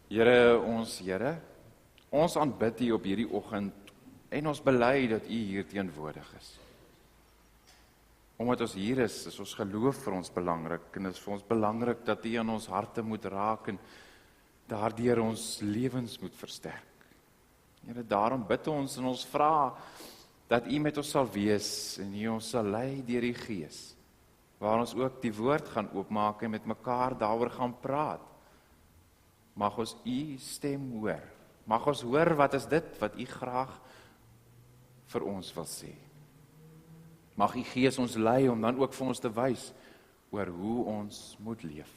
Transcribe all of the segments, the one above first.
Here, ons aanbid U op hierdie oggend en ons bely dat U hier teenwoordig is. Omdat ons hier is ons geloof vir ons belangrik en is vir ons belangrik dat U aan ons harte moet raak en daardeur ons lewens moet versterk. Here, daarom bid ons en ons vra dat U met ons sal wees en U ons sal lei deur die Gees, waar ons ook die woord gaan oopmaak en met mekaar daaroor gaan praat. Mag ons U stem hoor. Mag ons hoor wat is dit wat U graag vir ons wil sê. Mag U Gees ons lei om dan ook vir ons te wys oor hoe ons moet leef.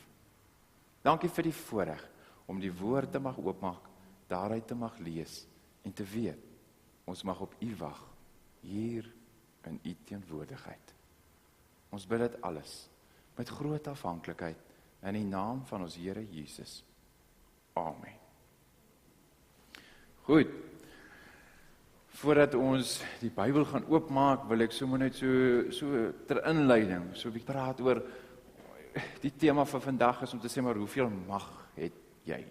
Dankie vir die voorreg om die woord te mag oopmaak, daaruit te mag lees en te weet, ons mag op U wag, hier in U teenwoordigheid. Ons bid dit alles met groot afhanklikheid in die naam van ons Here Jesus. Amen. Goed, voordat ons die Bybel gaan oopmaak, wil ek sommer net so ter inleiding, so 'n bietjie praat oor die tema van vandag is om te sê, maar hoeveel mag het jy?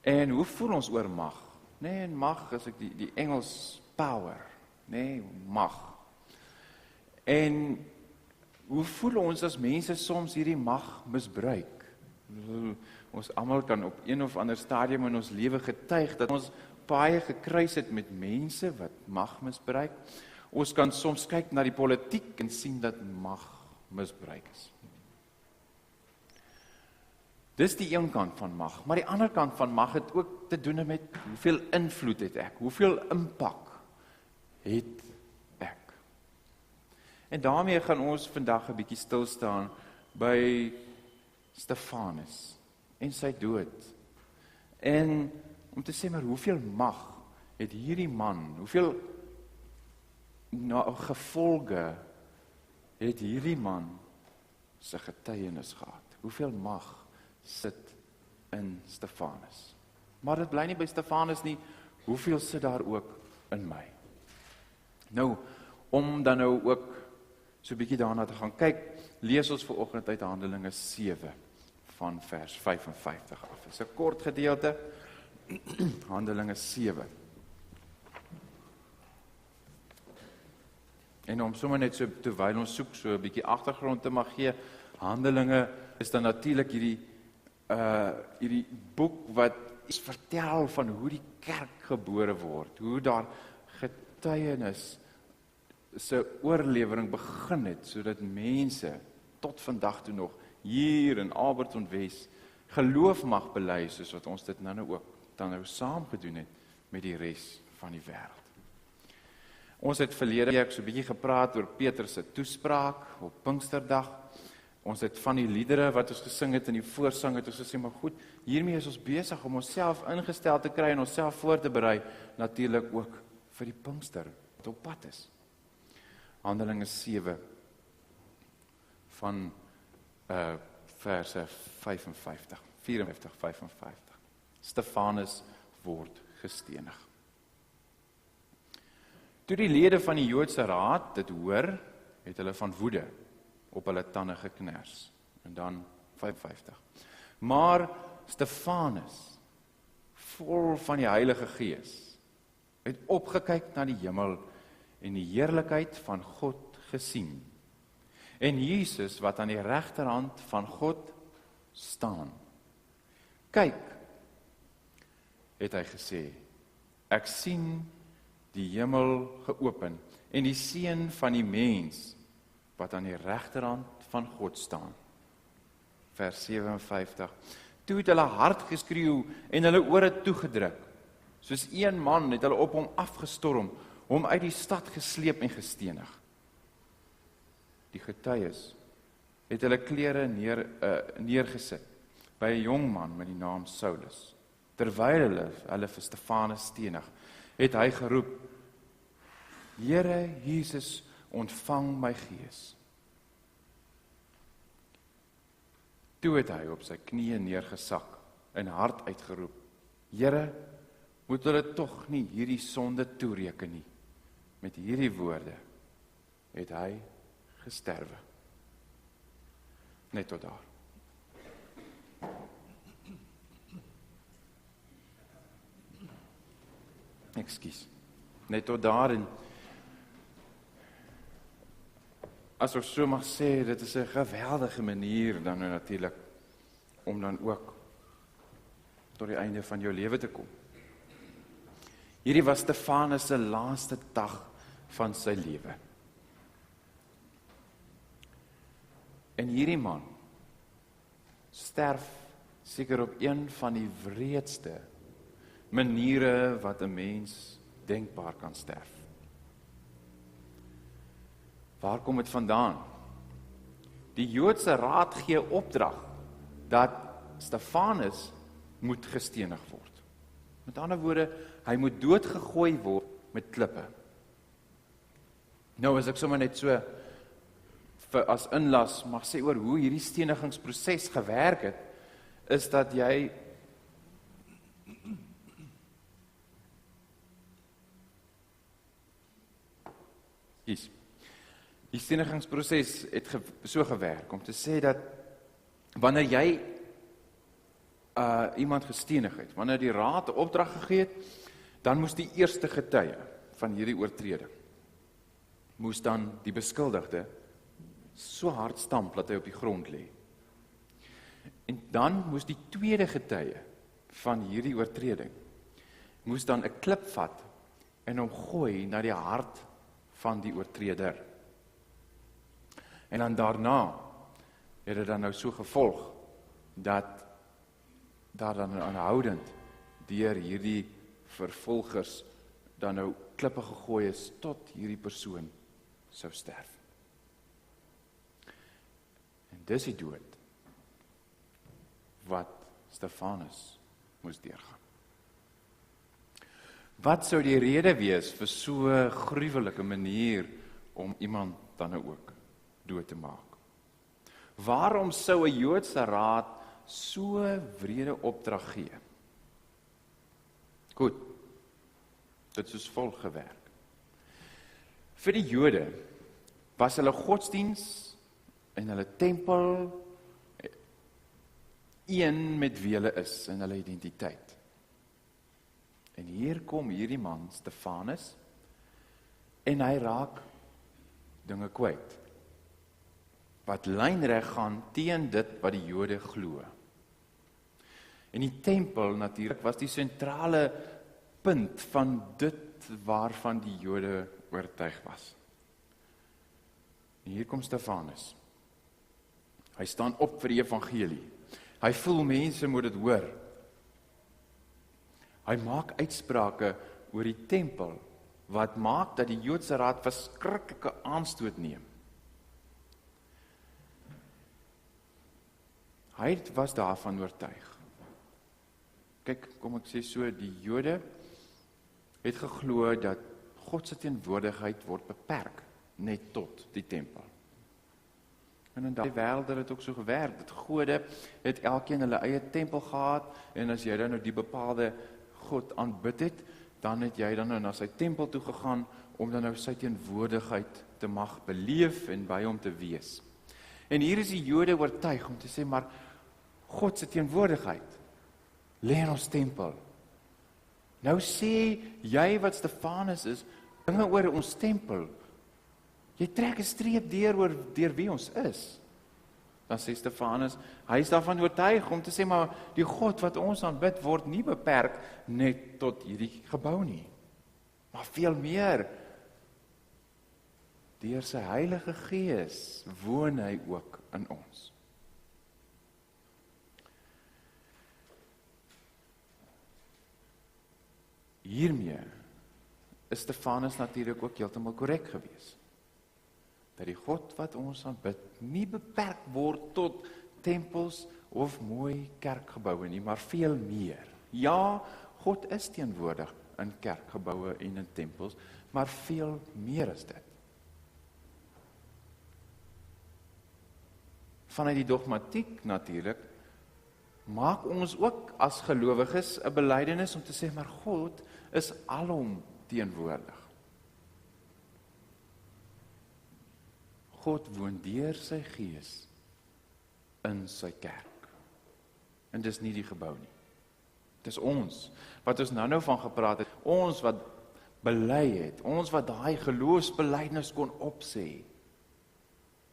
En hoe voel ons oor mag? Nee, en mag is ek die Engels power, nee, mag. En hoe voel ons as mense soms hierdie mag misbruik? Ons almal kan op een of ander stadium in ons lewe getuig dat ons baie gekruis het met mense wat mag misbruik. Ons kan soms kyk na die politiek en sien dat mag misbruik is. Dis die een kant van mag, maar die ander kant van mag het ook te doen met hoeveel invloed het ek, hoeveel impak het ek. En daarmee gaan ons vandag 'n bietjie stil staan by Stefanus en sy dood. En om te sê, maar hoeveel mag het hierdie man, hoeveel gevolge het hierdie man sy getuienis gehad? Hoeveel mag sit in Stefanus? Maar dit bly nie by Stefanus nie, hoeveel sit daar ook in my? Nou, om dan nou ook so 'n bietjie daarna te gaan kyk, lees ons vanoggend uit Handelinge 7 van vers 55 af. Dit is 'n kort gedeelte, Handelinge 7. En om sommer net so, terwyl ons soek, so 'n bietjie agtergrond te mag gee, Handelinge is dan natuurlik hierdie boek wat vertel van hoe die kerk gebore word, hoe daar getuienis se oorlewering begin het, sodat mense tot vandag toe nog hier in Alberton Wes geloof mag bely, soos wat ons dit nou ook dan nou saam gedoen het met die res van die wêreld. Ons het verlede week so 'n bietjie gepraat oor Petrus se toespraak op Pinksterdag. Ons het van die liedere wat ons gesing het in die voorsang het ons gesê, maar goed, hiermee is ons besig om onsself ingestel te kry en onsself voor te berei, natuurlik ook vir die Pinkster wat op pad is. Handelinge 7 van verse 54, 55. Stefanus word gestenig. Toe die lede van die Joodse raad dit hoor, het hulle van woede op hulle tande gekners. En dan 55. Maar Stefanus, vol van die Heilige Gees, het opgekyk na die hemel en die heerlikheid van God gesien. En Jesus wat aan die regterhand van God staan. Kyk, het hy gesê, ek sien die hemel geopen en die seun van die mens wat aan die regterhand van God staan. Vers 57. Toe het hulle hard geskreeu en hulle ore toegedruk. Soos een man het hulle op hom afgestorm, hom uit die stad gesleep en gestenig. Die getuies het hulle klere neergesit by 'n jong man met die naam Saulus. Terwyl hulle vir Stefanus stenig, het hy geroep, Here Jesus, ontvang my gees. Toe het hy op sy knieë neergesak en hard uitgeroep, Here, moet hulle tog nie hierdie sonde toereken nie. Met hierdie woorde het hy gesterwe. Net tot daar. Ekskuus. Net tot daar en as ek so mag sê, dit is 'n geweldige manier dan nou natuurlik om dan ook tot die einde van jou lewe te kom. Hierdie was Stefanus se laaste dag van sy lewe. En hierdie man sterf seker op een van die wreedste maniere wat 'n mens denkbaar kan sterf. Waar kom dit vandaan? Die Joodse Raad gee opdrag dat Stefanus moet gestenig word. Met ander woorde, hy moet doodgegooi word met klippe. Nou as ek sommer net so as inlas mag sê oor hoe hierdie stenigingsproses gewerk het, is dat jy die stenigingsproses het so gewerk om te sê dat wanneer jy iemand gestenig het, wanneer die raad 'n opdrag gegee het, dan moes die eerste getuie van hierdie oortreding moes dan die beskuldigde so hard stamp dat hy op die grond lê. En dan moes die tweede getuie van hierdie oortreding moes dan 'n klip vat en hom gooi na die hart van die oortreder. En dan daarna het dit dan nou so gevolg dat daar dan aanhoudend deur hierdie vervolgers dan nou klippe gegooi is tot hierdie persoon sou sterf. En dis die dood wat Stefanus moes deurgaan. Wat sou die rede wees vir so 'n gruwelike manier om iemand dan nou ook dood te maak? Waarom sou 'n Joodse raad so wrede opdrag gee? Goed, dit is volg gewerk. Vir die Jode was hulle godsdiens en hulle tempel een met wie hulle is in hulle identiteit. En hier kom hierdie man, Stefanus, en hy raak dinge kwyt, wat lynreg gaan teen dit wat die Jode glo. En die tempel natuurlik was die sentrale punt van dit waarvan die Jode oortuig was. En hier kom Stefanus. Hy staan op vir die evangelie. Hy voel mense moet dit hoor. Hy maak uitsprake oor die tempel, wat maak dat die Joodse raad verskriklike aanstoot neem. Hy was daarvan oortuig. Kyk, kom ek sê so, die Jode het geglo dat God se teenwoordigheid word beperk net tot die tempel. En in daai wêreld het dit ook so gewerk, dat Gode het elkeen hulle eie tempel gehad, en as jy dan nou die bepaalde God aanbid het, dan het jy dan nou na sy tempel toe gegaan, om dan nou sy teenwoordigheid te mag beleef en by hom te wees. En hier is die Jode oortuig om te sê, maar God se teenwoordigheid lê in ons tempel. Nou sê jy wat Stefanus is, dinge oor ons tempel, jy trek 'n streep deur wie ons is. Dan sê Stefanus, hy is daarvan oortuig om te sê, maar die God wat ons aanbid word nie beperk net tot hierdie gebou nie, maar veel meer. Deur sy Heilige Gees woon hy ook in ons. Hiermee is Stefanus natuurlik ook heeltemal korrek gewees. Dat die God wat ons aanbid nie beperk word tot tempels of mooi kerkgeboue nie, maar veel meer. Ja, God is teenwoordig in kerkgeboue en in tempels, maar veel meer is dit. Vanuit die dogmatiek natuurlik, maak ons ook as gelowiges 'n belydenis om te sê, maar God is alom teenwoordig. God woon deur sy Gees in sy kerk. En dis nie die gebou nie. Dis ons, wat ons nou van gepraat het, ons wat bely het, ons wat daai geloofsbelijdenis kon opsê,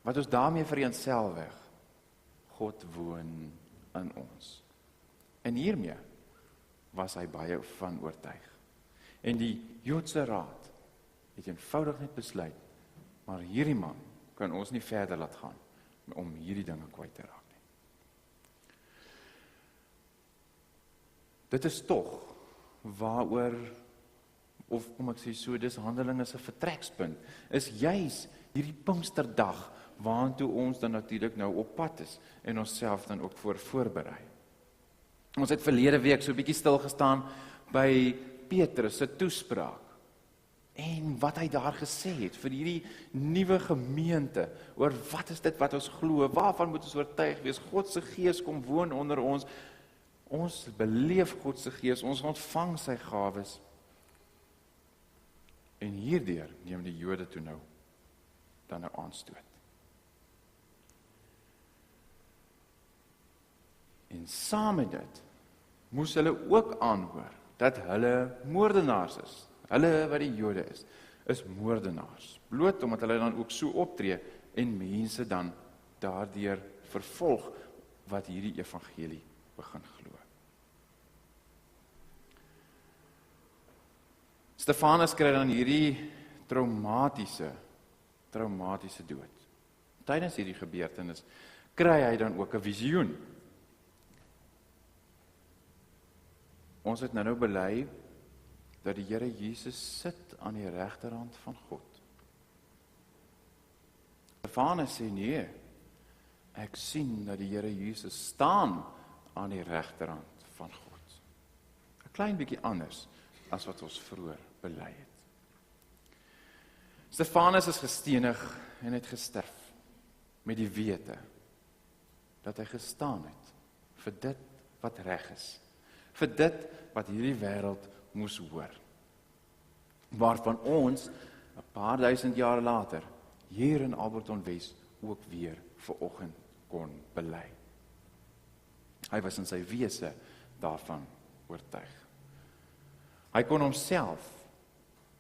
wat ons daarmee vereenselwig, God woon in ons. En hiermee was hy baie van oortuig. En die Joodse raad het eenvoudig net besluit, maar hierdie man kan ons nie verder laat gaan om hierdie dinge kwyt te raak nie. Dit is tog waaroor, of kom ek sê so, dis Handelinge se vertrekspunt, is juis hierdie Pinksterdag, waantoe ons dan natuurlik nou op pad is, en onsself dan ook voorberei. Ons het verlede week so 'n bietjie stil gestaan by Petrus se toespraak, en wat hy daar gesê het, vir hierdie nuwe gemeente, oor wat is dit wat ons glo, waarvan moet ons oortuig wees, God se Gees kom woon onder ons, ons beleef God se Gees, ons ontvang sy gawes, en hierdeur neem die Jode toe nou, dan nou aanstoot. En saam met dit, moes hulle ook aanhoor, dat hulle moordenaars is, hulle wat die Jode is moordenaars, bloot omdat hulle dan ook so optree, en mense dan daardeur vervolg, wat hierdie evangelie begin glo. Stefanus kry dan hierdie traumatiese dood. Tydens hierdie gebeurtenis, kry hy dan ook 'n visioen. Ons het nou bely, dat die Here Jesus sit aan die regterhand van God. Stefanus sê nee, ek sien dat die Here Jesus staan aan die regterhand van God. 'n Klein bietjie anders as wat ons vroeër bely het. Stefanus is gestenig en het gesterf met die wete dat hy gestaan het vir dit wat reg is, vir dit wat hierdie wêreld moes hoor, waarvan ons 'n paar duisend jaar later hier in Alberton Wes ook weer vanoggend kon bely. Hy was in sy wese daarvan oortuig. Hy kon homself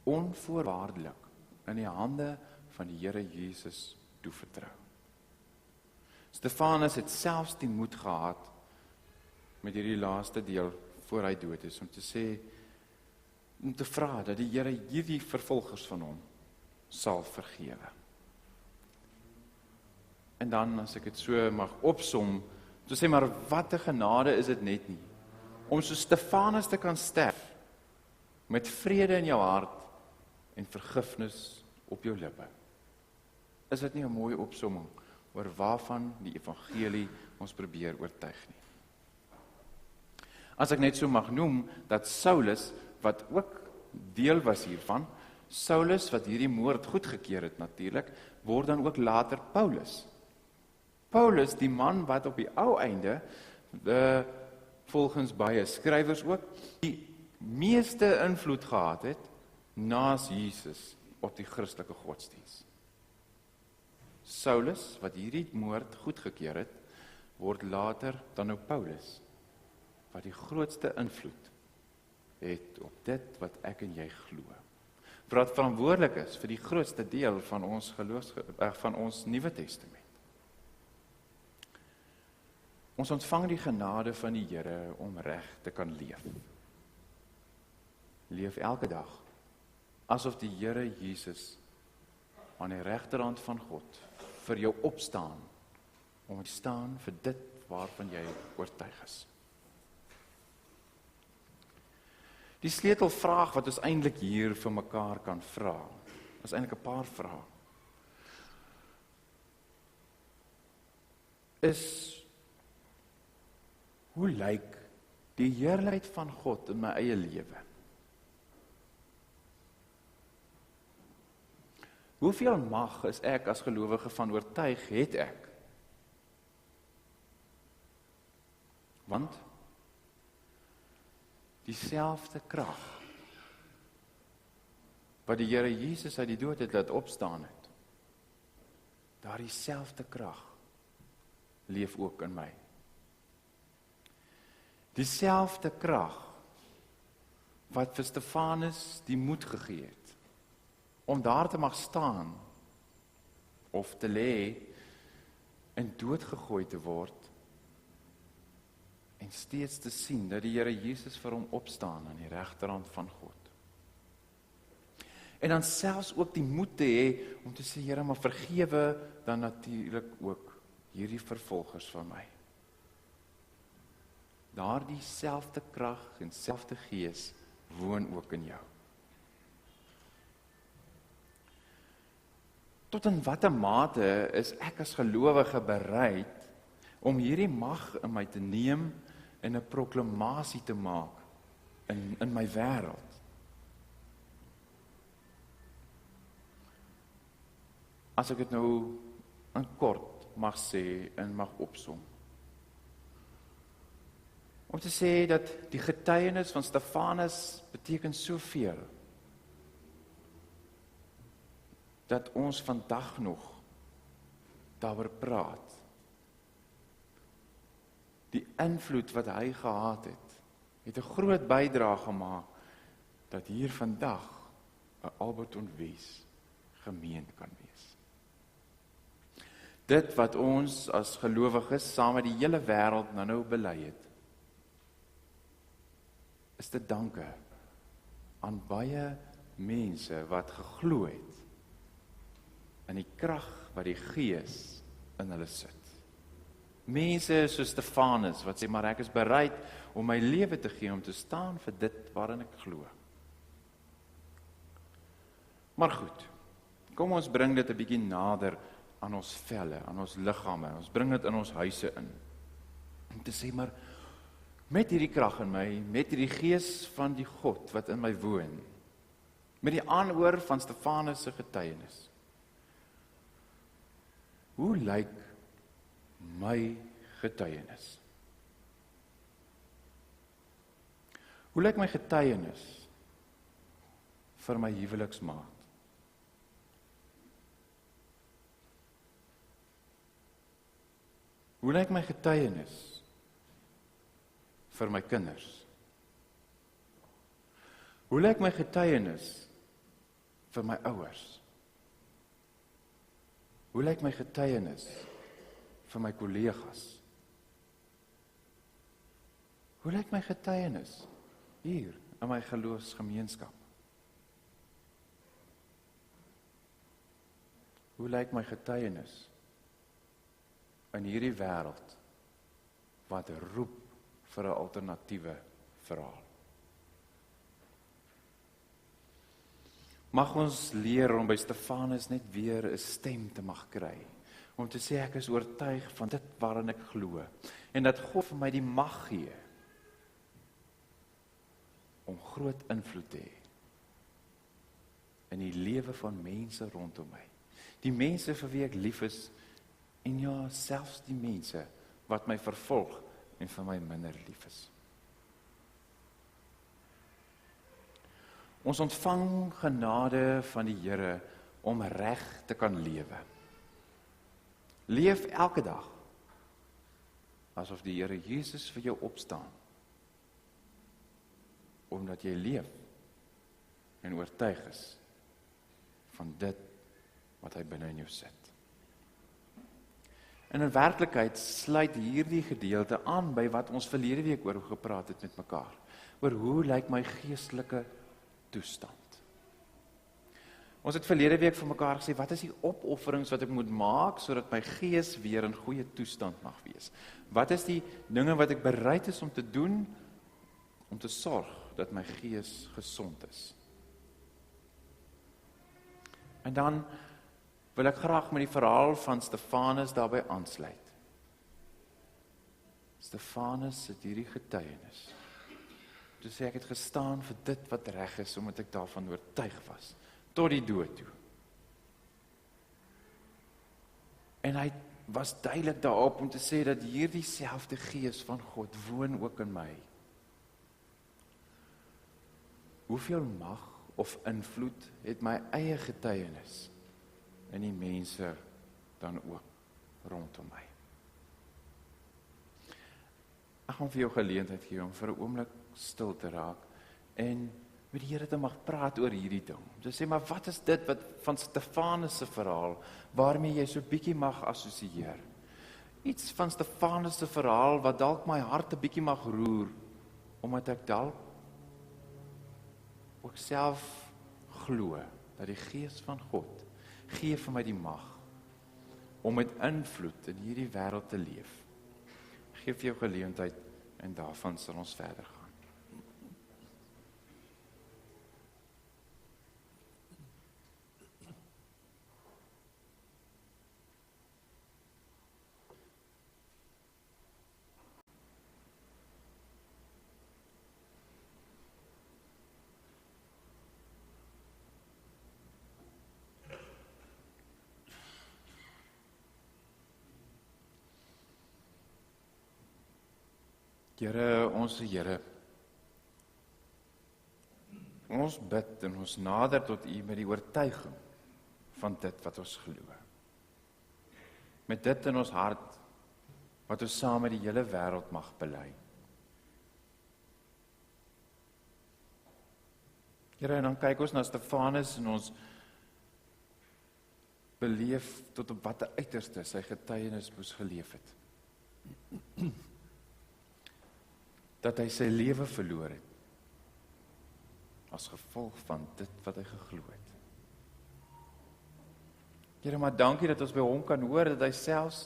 onvoorwaardelik in die hande van die Here Jesus toevertrou. Stefanus het selfs die moed gehad met hierdie laaste deel voor hy dood is, om te vra dat die Here hierdie vervolgers van hom sal vergewe. En dan, as ek dit so mag opsom, te sê, maar wat 'n genade is dit net nie, om so Stefanus te kan sterf, met vrede in jou hart, en vergifnis op jou lippe. Is dit nie 'n mooi opsomming, oor waarvan die evangelie ons probeer oortuig nie? As ek net so mag noem, dat Saulus, wat ook deel was hiervan, Saulus wat hierdie moord goedgekeur het natuurlik, word dan ook later Paulus. Paulus, die man wat op die ou einde, volgens baie skrywers ook, die meeste invloed gehad het, naas Jesus op die Christelike godsdiens. Saulus, wat hierdie moord goedgekeur het, word later dan nou Paulus, wat die grootste invloed het op dit wat ek en jy glo. Wat verantwoordelik is vir die grootste deel van ons van ons Nuwe Testament. Ons ontvang die genade van die Here om reg te kan leef. Leef elke dag asof die Here Jesus aan die regterhand van God vir jou opstaan, om te staan vir dit waarvan jy oortuig is. Die sleutelvraag wat ons eintlik hier vir mekaar kan vra, is eintlik 'n paar vrae. Is, hoe lyk die heerlikheid van God in my eie lewe? Hoeveel mag is ek as gelowige van oortuig het ek? Want dieselfde krag wat die Here Jesus uit die dood het laat opstaan het, daardie selfde krag leef ook in my. Dieselfde krag wat vir Stefanus die moed gegee het om daar te mag staan of te lê en doodgegooi te word en steeds te sien dat die Here Jesus vir hom opstaan aan die regterhand van God. En dan selfs ook die moed te hê om te sê, Here, maar vergewe dan natuurlik ook hierdie vervolgers van my. Daardie selfde krag en selfde gees woon ook in jou. Tot in watter mate is ek as gelowige bereid om hierdie mag in my te neem en 'n proklamasie te maak in my wêreld? As ek dit nou in kort mag sê en mag opsom. Om te sê dat die getuienis van Stefanus beteken soveel, dat ons vandag nog daaroor praat. Die invloed wat hy gehad het 'n groot bydrae gemaak, dat hier vandag 'n Alberton Wes gemeente kan wees. Dit wat ons as gelowiges saam met die hele wêreld nou bely het, is te danke aan baie mense wat geglo het in die krag wat die Gees in hulle sit. Mense soos Stefanus wat sê, maar ek is bereid om my lewe te gee om te staan vir dit waarin ek glo. Maar goed, kom ons bring dit 'n bietjie nader aan ons velle, aan ons liggame, ons bring dit in ons huise in. Om te sê, maar met hierdie krag in my, met hierdie Gees van die God wat in my woon, met die aanhoor van Stefanus se getuienis, hoe lyk my getuienis? Hoe lyk my getuienis vir my huweliksmaat? Hoe lyk my getuienis vir my kinders? Hoe lyk my getuienis vir my ouers? Hoe lyk my getuienis vir my kollegas? Hoe lyk my getuienis hier in my geloofsgemeenskap? Hoe lyk my getuienis in hierdie wêreld wat roep vir 'n alternatiewe verhaal? Mag ons leer om by Stefanus net weer 'n stem te mag kry, om te sê ek is oortuig van dit waarin ek glo, en dat God vir my die mag gee om groot invloed te hê in die lewe van mense rondom my. Die mense vir wie ek lief is, en ja, selfs die mense wat my vervolg en vir my minder lief is. Ons ontvang genade van die Here om reg te kan lewe. Leef elke dag asof die Here Jesus vir jou opstaan, omdat jy leef en oortuig is van dit wat hy binne in jou sit. En in werklikheid sluit hierdie gedeelte aan by wat ons verlede week oor gepraat het met mekaar, oor hoe lyk my geestelike toestand. Ons het verlede week vir mekaar gesê, wat is die opofferings wat ek moet maak, sodat my gees weer in goeie toestand mag wees? Wat is die dinge wat ek bereid is om te doen, om te sorg dat my gees gesond is? En dan wil ek graag met die verhaal van Stefanus daarbey aansluit. Stefanus het hierdie getuienis. Toe sê ek het gestaan vir dit wat reg is, omdat ek daarvan oortuig was, tot die dood toe. En hy was duidelik daarop om te sê dat hierdie selfde Gees van God woon ook in my. Hoeveel mag of invloed het my eie getuienis en die mense dan ook rondom my? Ek gaan vir jou geleentheid gee om vir 'n oomblik stil te raak en met die Here te mag praat oor hierdie ding. Om te sê, maar wat is dit wat van Stefanus se verhaal waarmee jy so bietjie mag assosieer? Iets van Stefanus se verhaal wat dalk my hart 'n bietjie mag roer, omdat ek dalk ook self glo dat die Gees van God gee vir my die mag om met invloed in hierdie wêreld te leef. Geef vir jou geleentheid en daarvan sal ons verder gaan. Here, ons Here, ons bid en ons nader tot U met die oortuiging van dit wat ons glo. Met dit in ons hart, wat ons saam met die hele wêreld mag bely. Here, en dan kyk ons na Stefanus en ons beleef tot op watter uiterste sy getuienis moes geleef het. Dat hy sy lewe verloor het, as gevolg van dit wat hy geglo het. Here, maar dankie dat ons by hom kan hoor, dat hy selfs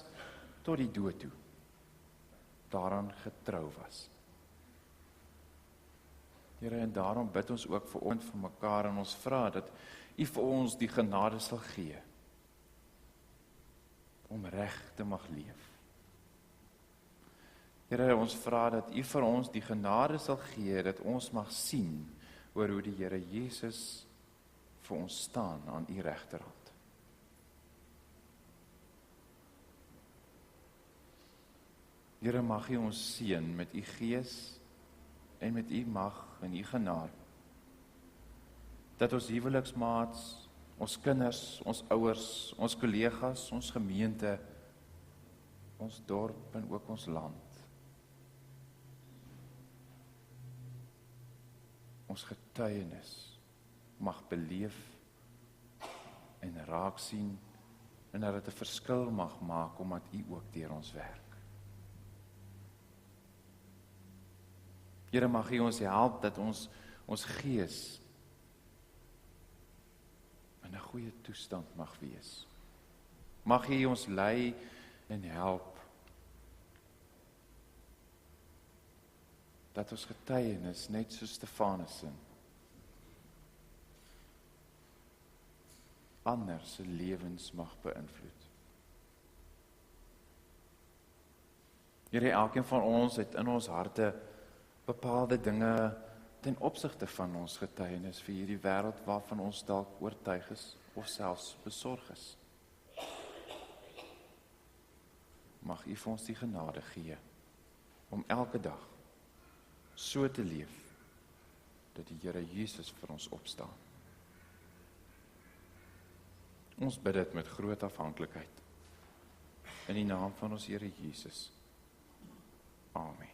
tot die dood toe daaraan getrou was. Here, en daarom bid ons ook vir ons vir mekaar en ons vra dat U vir ons die genade sal gee, om reg te mag leef. Here, ons vra dat U vir ons die genade sal gee, dat ons mag sien oor hoe die Here Jesus vir ons staan aan U regterhand. Here, mag U ons seën met U Gees en met U mag en U genade, dat ons huweliksmaats, ons kinders, ons ouers, ons kollegas, ons gemeente, ons dorp en ook ons land, ons getuienis mag beleef en raak sien en dat dit 'n verskil mag maak omdat U ook deur ons werk. Here, mag U ons help dat ons gees in 'n goeie toestand mag wees. Mag U ons lei en help dat ons getuienis net so Stefanus se ander se lewens mag beïnvloed. Here, elkeen van ons het in ons harte bepaalde dinge ten opsigte van ons getuienis vir hierdie wêreld waarvan ons dalk oortuig is of selfs besorg is. Mag U vir ons die genade gee om elke dag so te leef dat die Here Jesus vir ons opstaan. Ons bid dit met groot afhanklikheid in die naam van ons Here Jesus. Amen.